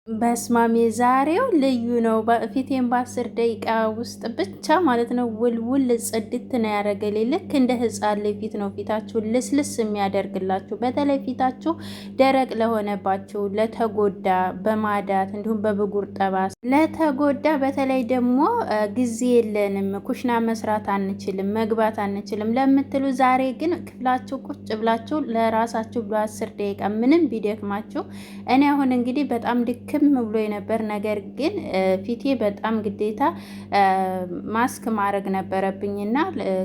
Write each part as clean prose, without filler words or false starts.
በስማም የዛሬው ልዩ ነው። ፊቴን በ10 ደቂቃ ውስጥ ብቻ ማለት ነው ውልውል ጽድት ነው ያደረገልኝ። ልክ እንደ ህፃን ልጅ ፊት ነው ፊታችሁ ልስልስ የሚያደርግላችሁ። በተለይ ፊታችሁ ደረቅ ለሆነባችሁ፣ ለተጎዳ በማዳት እንዲሁም በብጉር ጠባስ ለተጎዳ፣ በተለይ ደግሞ ጊዜ የለንም ኩሽና መስራት አንችልም መግባት አንችልም ለምትሉ፣ ዛሬ ግን ክፍላችሁ ቁጭ ብላችሁ ለራሳችሁ በ10 ደቂቃ ምንም ቢደክማችሁ እኔ አሁን እንግዲህ በጣም ድክ ብሎ የነበር ነገር ግን ፊቴ በጣም ግዴታ ማስክ ማድረግ ነበረብኝና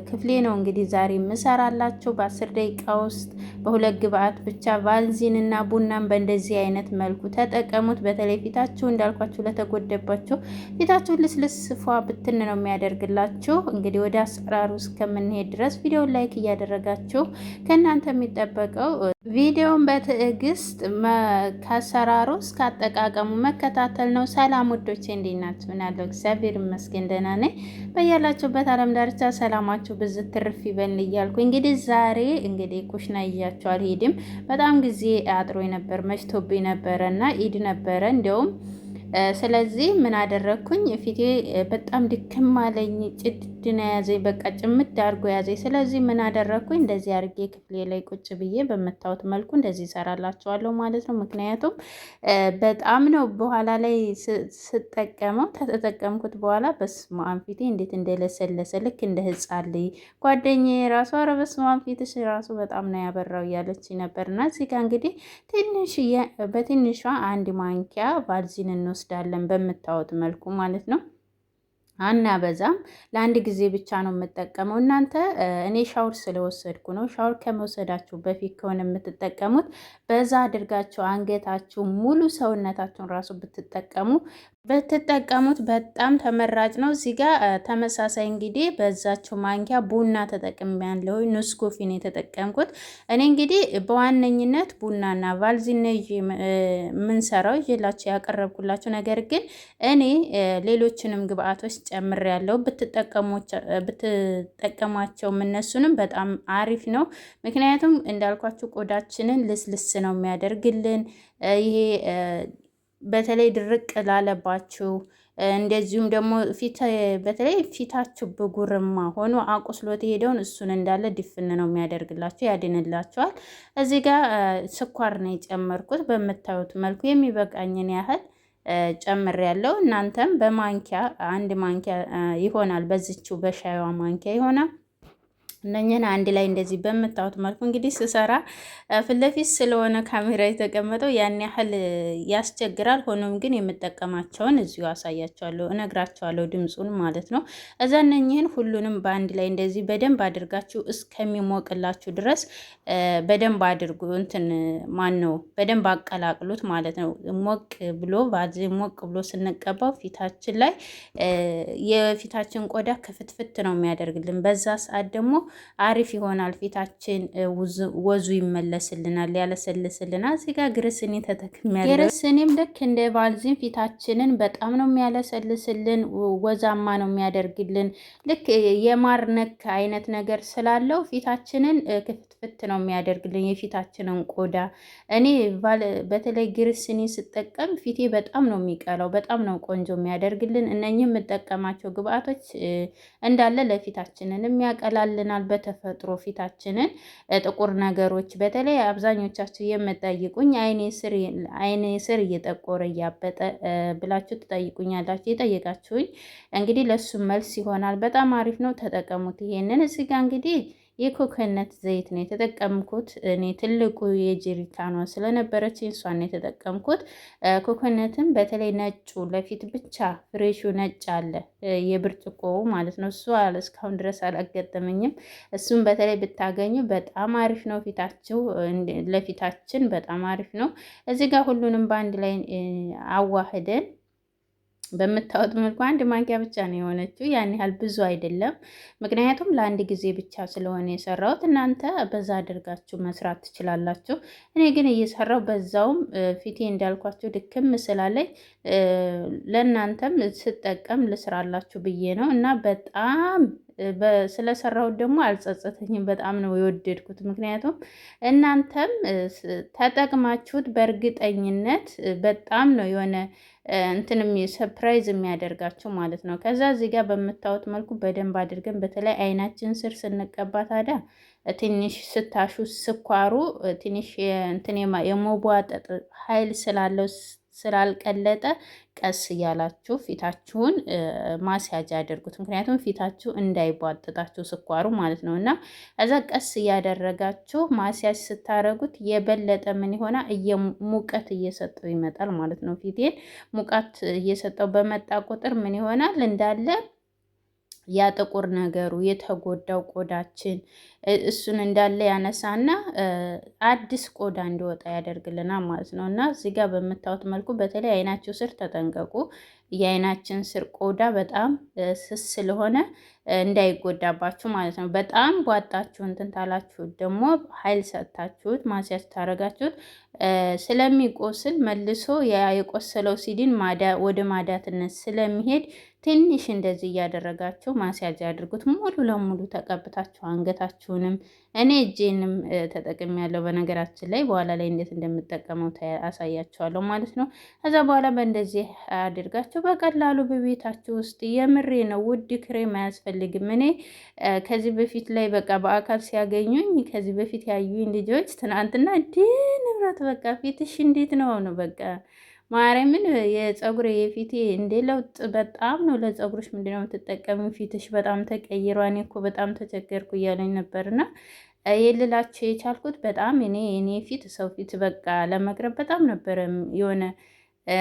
ክፍሌ ነው እንግዲህ ዛሬ የምሰራላችሁ በ10 ደቂቃ ውስጥ በሁለት ግብአት ብቻ። ቫልዚን እና ቡናን በእንደዚህ አይነት መልኩ ተጠቀሙት። በተለይ ፊታችሁ እንዳልኳችሁ ለተጎደባችሁ ፊታችሁ ልስልስ ፏ ብትን ነው የሚያደርግላችሁ። እንግዲህ ወደ አሰራሩ እስከምንሄድ ድረስ ቪዲዮውን ላይክ እያደረጋችሁ ከእናንተ የሚጠበቀው ቪዲዮውን በትዕግስት ከአሰራሩ እስከ አጠቃቀሙ መከታተል ነው። ሰላም ውዶቼ እንዴት ናችሁ? ምን ያለው እግዚአብሔር ይመስገን ደህና ነኝ። በያላችሁበት ዓለም ዳርቻ ሰላማችሁ ብዝት ትርፍ ይበል እያልኩ እንግዲህ ዛሬ እንግዲህ ኩሽና ይዣችሁ አልሄድም። በጣም ጊዜ አጥሮ ነበር፣ መሽቶብኝ ነበረ እና ኢድ ነበረ እንዲያውም ስለዚህ ምን አደረግኩኝ? ፊቴ በጣም ድክም አለኝ፣ ጭድ ነው ያዘኝ፣ በቃ ጭምድ አድርጎ ያዘኝ። ስለዚህ ምን አደረግኩኝ? እንደዚህ አድርጌ ክፍሌ ላይ ቁጭ ብዬ በምታዩት መልኩ እንደዚህ እሰራላችኋለሁ ማለት ነው። ምክንያቱም በጣም ነው በኋላ ላይ ስጠቀመው ተጠቀምኩት በኋላ በስመ አብ ፊቴ እንዴት እንደለሰለሰ ልክ እንደ ህፃን ልጅ። ጓደኛዬ ራሱ ኧረ በስመ አብ ፊትሽ ራሱ በጣም ነው ያበራው እያለች ነበርና እዚህ ጋ እንግዲህ በትንሿ 1 ማንኪያ ቫልዚን እንወስዳለን በምታዩት መልኩ ማለት ነው። አናበዛም። ለአንድ ጊዜ ብቻ ነው የምጠቀመው። እናንተ እኔ ሻወር ስለወሰድኩ ነው። ሻወር ከመውሰዳችሁ በፊት ከሆነ የምትጠቀሙት በዛ አድርጋችሁ አንገታችሁ ሙሉ ሰውነታችሁን ራሱ ብትጠቀሙት በጣም ተመራጭ ነው። እዚህ ጋር ተመሳሳይ እንግዲህ በዛችሁ ማንኪያ ቡና ተጠቅሜያለሁ። ኔስኮፊ ነው የተጠቀምኩት። እኔ እንግዲህ በዋነኝነት ቡናና ቫልዚን ነው የምንሰራው ይዤላችሁ ያቀረብኩላችሁ። ነገር ግን እኔ ሌሎችንም ግብአቶች ጨምሬያለሁ። ብትጠቀሟቸው እነሱንም በጣም አሪፍ ነው። ምክንያቱም እንዳልኳችሁ ቆዳችንን ልስልስ ነው የሚያደርግልን። ይሄ በተለይ ድርቅ ላለባችሁ እንደዚሁም ደግሞ በተለይ ፊታችሁ ብጉርማ ሆኖ አቁስሎት የሄደውን እሱን እንዳለ ድፍን ነው የሚያደርግላችሁ፣ ያድንላችኋል። እዚህ ጋር ስኳር ነው የጨመርኩት። በምታዩት መልኩ የሚበቃኝን ያህል ጨምሬያለሁ። እናንተም በማንኪያ 1 ማንኪያ ይሆናል፣ በዚችው በሻይዋ ማንኪያ ይሆናል። እነኝህን አንድ ላይ እንደዚህ በምታዩት መልኩ እንግዲህ ስሰራ ፊት ለፊት ስለሆነ ካሜራ የተቀመጠው ያን ያህል ያስቸግራል። ሆኖም ግን የምጠቀማቸውን እዚሁ አሳያቸዋለሁ፣ እነግራቸዋለሁ ድምፁን ማለት ነው። እዛ እነኝህን ሁሉንም በአንድ ላይ እንደዚህ በደንብ አድርጋችሁ እስከሚሞቅላችሁ ድረስ በደንብ አድርጉ። በደንብ አቀላቅሉት ማለት ነው። ሞቅ ብሎ ስንቀባው ፊታችን ላይ የፊታችን ቆዳ ክፍትፍት ነው የሚያደርግልን። በዛ ሰዓት ደግሞ አሪፍ ይሆናል። ፊታችን ወዙ ይመለስልናል፣ ያለሰልስልናል። እዚህ ጋር ግሪስኒ ተጠቅሜያለሁ። ግሪስኒም ልክ እንደ ቫልዚን ፊታችንን በጣም ነው የሚያለሰልስልን፣ ወዛማ ነው የሚያደርግልን። ልክ የማር ነክ አይነት ነገር ስላለው ፊታችንን ክፍትፍት ነው የሚያደርግልን የፊታችንን ቆዳ። እኔ በተለይ ግሪስኒ ስጠቀም ፊቴ በጣም ነው የሚቀላው፣ በጣም ነው ቆንጆ የሚያደርግልን። እነኚህ የምጠቀማቸው ግብአቶች እንዳለ ለፊታችንን የሚያቀላልናል። በተፈጥሮ ፊታችንን ጥቁር ነገሮች በተለይ አብዛኞቻችሁ የምጠይቁኝ አይኔ ስር እየጠቆረ እያበጠ ብላችሁ ትጠይቁኛላችሁ። የጠየቃችሁኝ እንግዲህ ለሱ መልስ ይሆናል። በጣም አሪፍ ነው፣ ተጠቀሙት። ይሄንን እዚህ ጋር እንግዲህ የኮኮነት ዘይት ነው የተጠቀምኩት። እኔ ትልቁ የጀሪካኗ ስለነበረች እሷን ነው የተጠቀምኩት። ኮኮነትም በተለይ ነጩ ለፊት ብቻ ፍሬሹ ነጭ አለ የብርጭቆው ማለት ነው። እሱ እስካሁን ድረስ አላገጠመኝም። እሱም በተለይ ብታገኙ በጣም አሪፍ ነው። ለፊታችን በጣም አሪፍ ነው። እዚህ ጋር ሁሉንም በአንድ ላይ አዋህደን በምታወጥ መልኩ 1 ማንኪያ ብቻ ነው የሆነችው። ያን ያህል ብዙ አይደለም፣ ምክንያቱም ለአንድ ጊዜ ብቻ ስለሆነ የሰራሁት። እናንተ በዛ አድርጋችሁ መስራት ትችላላችሁ። እኔ ግን እየሰራው በዛውም ፊቴ እንዳልኳችሁ ድክም ስላለኝ ለእናንተም ስጠቀም ልስራላችሁ ብዬ ነው። እና በጣም ስለሰራሁት ደግሞ አልጸጸተኝም። በጣም ነው የወደድኩት። ምክንያቱም እናንተም ተጠቅማችሁት በእርግጠኝነት በጣም ነው የሆነ እንትንም ሰርፕራይዝ የሚያደርጋችሁ ማለት ነው። ከዛ እዚህ ጋር በምታዩት መልኩ በደንብ አድርገን በተለይ አይናችን ስር ስንቀባ ታዲያ ትንሽ ስታሹ ስኳሩ ትንሽ እንትን የመቧጠጥ ኃይል ስላለው ስላልቀለጠ ቀስ እያላችሁ ፊታችሁን ማስያጅ አድርጉት። ምክንያቱም ፊታችሁ እንዳይቧጥጣችሁ ስኳሩ ማለት ነው። እና እዛ ቀስ እያደረጋችሁ ማስያጅ ስታደርጉት የበለጠ ምን ይሆናል ሙቀት እየሰጠው ይመጣል ማለት ነው። ፊቴን ሙቀት እየሰጠው በመጣ ቁጥር ምን ይሆናል እንዳለ ያ ጥቁር ነገሩ የተጎዳው ቆዳችን እሱን እንዳለ ያነሳና አዲስ ቆዳ እንዲወጣ ያደርግልናል ማለት ነው። እና እዚህ ጋር በምታዩት መልኩ በተለይ አይናችሁ ስር ተጠንቀቁ። የአይናችን ስር ቆዳ በጣም ስስ ስለሆነ እንዳይጎዳባችሁ ማለት ነው። በጣም ቧጣችሁ እንትን ታላችሁት ደግሞ ኃይል ሰጥታችሁት ማስያዝ ታደርጋችሁት ስለሚቆስል መልሶ የቆሰለው ሲድን ወደ ማዳትነት ስለሚሄድ ትንሽ እንደዚህ እያደረጋችሁ ማስያዝ ያድርጉት። ሙሉ ለሙሉ ተቀብታችሁ አንገታችሁንም እኔ እጄንም ተጠቅሜያለሁ። በነገራችን ላይ በኋላ ላይ እንዴት እንደምጠቀመው አሳያችኋለሁ ማለት ነው። ከዛ በኋላ በእንደዚህ አድርጋችሁ በቀላሉ በቤታችሁ ውስጥ የምሬ ነው ውድ ክሬም አያስፈልግም። እኔ ከዚህ በፊት ላይ በቃ በአካል ሲያገኙኝ ከዚህ በፊት ያዩኝ ልጆች ትናንትና ንብረት በቃ ፊትሽ እንዴት ነው ነው በቃ ማርያምን የፀጉር የፊቴ እንደ ለውጥ በጣም ነው። ለፀጉርሽ ምንድነው የምትጠቀሚው? ፊትሽ በጣም ተቀይሯ። እኔ እኮ በጣም ተቸገርኩ እያለኝ ነበርና የልላቸው የቻልኩት በጣም እኔ ፊት ሰው ፊት በቃ ለመቅረብ በጣም ነበር የሆነ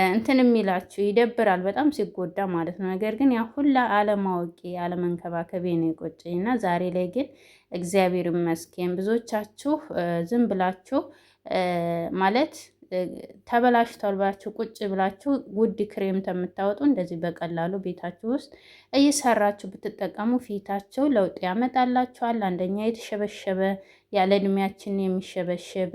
እንትን የሚላችሁ ይደብራል፣ በጣም ሲጎዳ ማለት ነው። ነገር ግን ያ ሁላ አለማወቄ አለመንከባከቤ ነው የቆጨኝ እና ዛሬ ላይ ግን እግዚአብሔር ይመስገን ብዙዎቻችሁ ዝም ብላችሁ ማለት ተበላሽቷል ብላችሁ ቁጭ ብላችሁ ውድ ክሬም ከምታወጡ እንደዚህ በቀላሉ ቤታችሁ ውስጥ እየሰራችሁ ብትጠቀሙ ፊታቸው ለውጥ ያመጣላችኋል። አንደኛ የተሸበሸበ ያለ እድሜያችን የሚሸበሸብ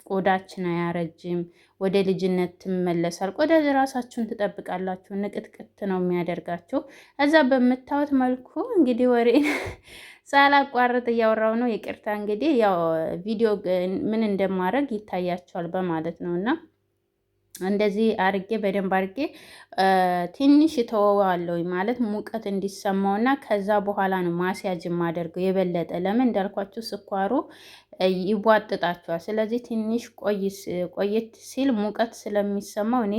ቆዳችን አያረጅም፣ ወደ ልጅነት ትመለሳል። ቆዳ ራሳችሁን ትጠብቃላችሁ። ንቅጥቅት ነው የሚያደርጋችሁ። እዛ በምታዩት መልኩ እንግዲህ ወሬ ሳላቋርጥ እያወራው ነው። ይቅርታ እንግዲህ ያው ቪዲዮ ምን እንደማድረግ ይታያቸዋል በማለት ነው። እና እንደዚህ አርጌ በደንብ አርጌ ትንሽ ተወዋለሁ ማለት ሙቀት እንዲሰማውና ከዛ በኋላ ነው ማስያጅ የማደርገው የበለጠ። ለምን እንዳልኳችሁ ስኳሩ ይቧጥጣችኋል። ስለዚህ ትንሽ ቆየት ሲል ሙቀት ስለሚሰማው እኔ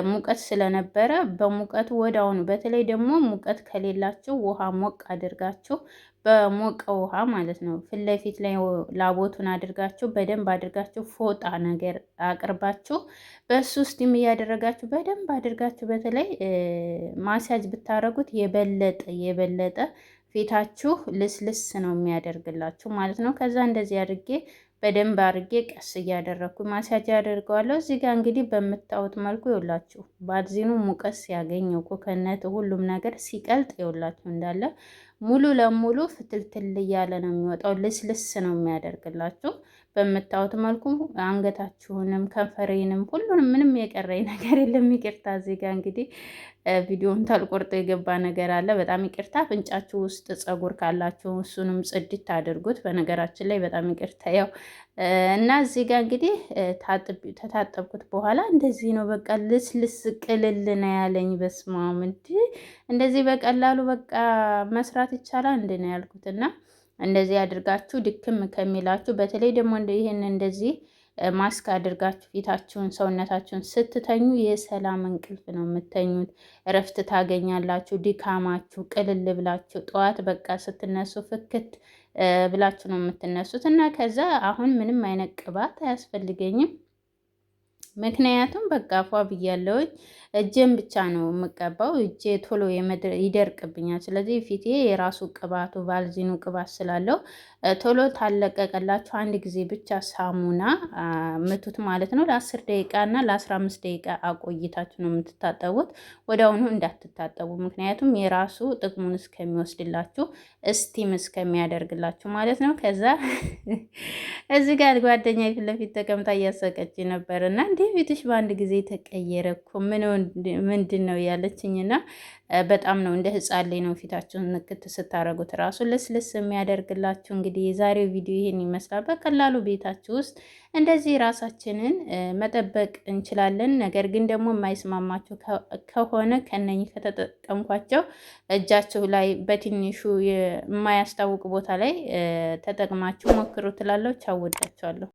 ሙቀት ስለነበረ በሙቀቱ ወዳውኑ፣ በተለይ ደግሞ ሙቀት ከሌላችሁ ውሃ ሞቅ አድርጋችሁ በሞቀ ውሃ ማለት ነው ፊት ለፊት ላይ ላቦቱን አድርጋችሁ በደንብ አድርጋችሁ ፎጣ ነገር አቅርባችሁ በሱ ስቲም እያደረጋችሁ በደንብ አድርጋችሁ በተለይ ማስያጅ ብታረጉት የበለጠ ፊታችሁ ልስልስ ነው የሚያደርግላችሁ ማለት ነው። ከዛ እንደዚህ አድርጌ በደንብ አድርጌ ቀስ እያደረግኩ ማስያጅ ያደርገዋለሁ። እዚህ ጋር እንግዲህ በምታዩት መልኩ ይውላችሁ ባዚኑ ሙቀት ሲያገኘው ኮከነት ሁሉም ነገር ሲቀልጥ ይውላችሁ እንዳለ ሙሉ ለሙሉ ፍትልትል እያለ ነው የሚወጣው። ልስልስ ነው የሚያደርግላችሁ። በምታዩት መልኩ አንገታችሁንም ከንፈሬንም ሁሉንም ምንም የቀረኝ ነገር የለም። ይቅርታ እዚህ ጋር እንግዲህ ቪዲዮን ታልቆርጦ የገባ ነገር አለ። በጣም ይቅርታ። አፍንጫችሁ ውስጥ ፀጉር ካላችሁ እሱንም ጽድት አድርጉት። በነገራችን ላይ በጣም ይቅርታ። ያው እና እዚህ ጋር እንግዲህ ተታጠብኩት በኋላ እንደዚህ ነው በቃ ልስልስ ቅልል ነው ያለኝ። በስመ አብ እንደዚህ በቀላሉ በቃ መስራት ይቻላል እንደ ነው ያልኩት። እና እንደዚህ አድርጋችሁ ድክም ከሚላችሁ በተለይ ደግሞ ይህን እንደዚህ ማስክ አድርጋችሁ ፊታችሁን ሰውነታችሁን ስትተኙ የሰላም እንቅልፍ ነው የምተኙት። እረፍት ታገኛላችሁ። ድካማችሁ ቅልል ብላችሁ ጠዋት በቃ ስትነሱ ፍክት ብላችሁ ነው የምትነሱት። እና ከዛ አሁን ምንም አይነት ቅባት አያስፈልገኝም። ምክንያቱም በቃ ፏ ብያለሁኝ። እጄን ብቻ ነው የምቀባው። እጄ ቶሎ ይደርቅብኛል። ስለዚህ ፊቴ የራሱ ቅባቱ ቫልዚኑ ቅባት ስላለው ቶሎ ታለቀቀላችሁ። አንድ ጊዜ ብቻ ሳሙና ምቱት ማለት ነው። ለ10 ደቂቃ እና ለ15 ደቂቃ አቆይታችሁ ነው የምትታጠቡት። ወዲያውኑ እንዳትታጠቡ፣ ምክንያቱም የራሱ ጥቅሙን እስከሚወስድላችሁ እስቲም እስከሚያደርግላችሁ ማለት ነው። ከዛ እዚህ ጋር ጓደኛ ፊት ለፊት ተቀምጣ እያሰቀች ነበር እና እንዴ ፊትሽ በአንድ ጊዜ ተቀየረ እኮ ምንድን ነው ያለችኝና በጣም ነው እንደ ህፃን ላይ ነው ፊታችሁን ንክት ስታደርጉት ራሱ ልስልስ የሚያደርግላችሁ። እንግዲህ የዛሬው ቪዲዮ ይሄን ይመስላል። በቀላሉ ቤታችሁ ውስጥ እንደዚህ ራሳችንን መጠበቅ እንችላለን። ነገር ግን ደግሞ የማይስማማችሁ ከሆነ ከነኚህ ከተጠቀምኳቸው እጃችሁ ላይ በትንሹ የማያስታውቅ ቦታ ላይ ተጠቅማችሁ ሞክሩ ትላለች። አወዳችኋለሁ።